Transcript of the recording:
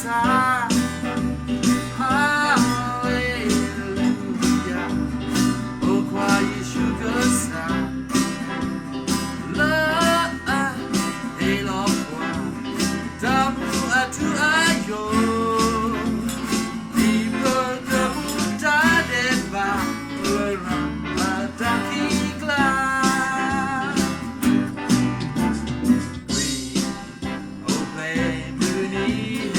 side. Hallelujah. Oh, quiet sugar sigh. Love, hey, love, double to ayo. People double died by around a ducky glass. We oh play Mooney.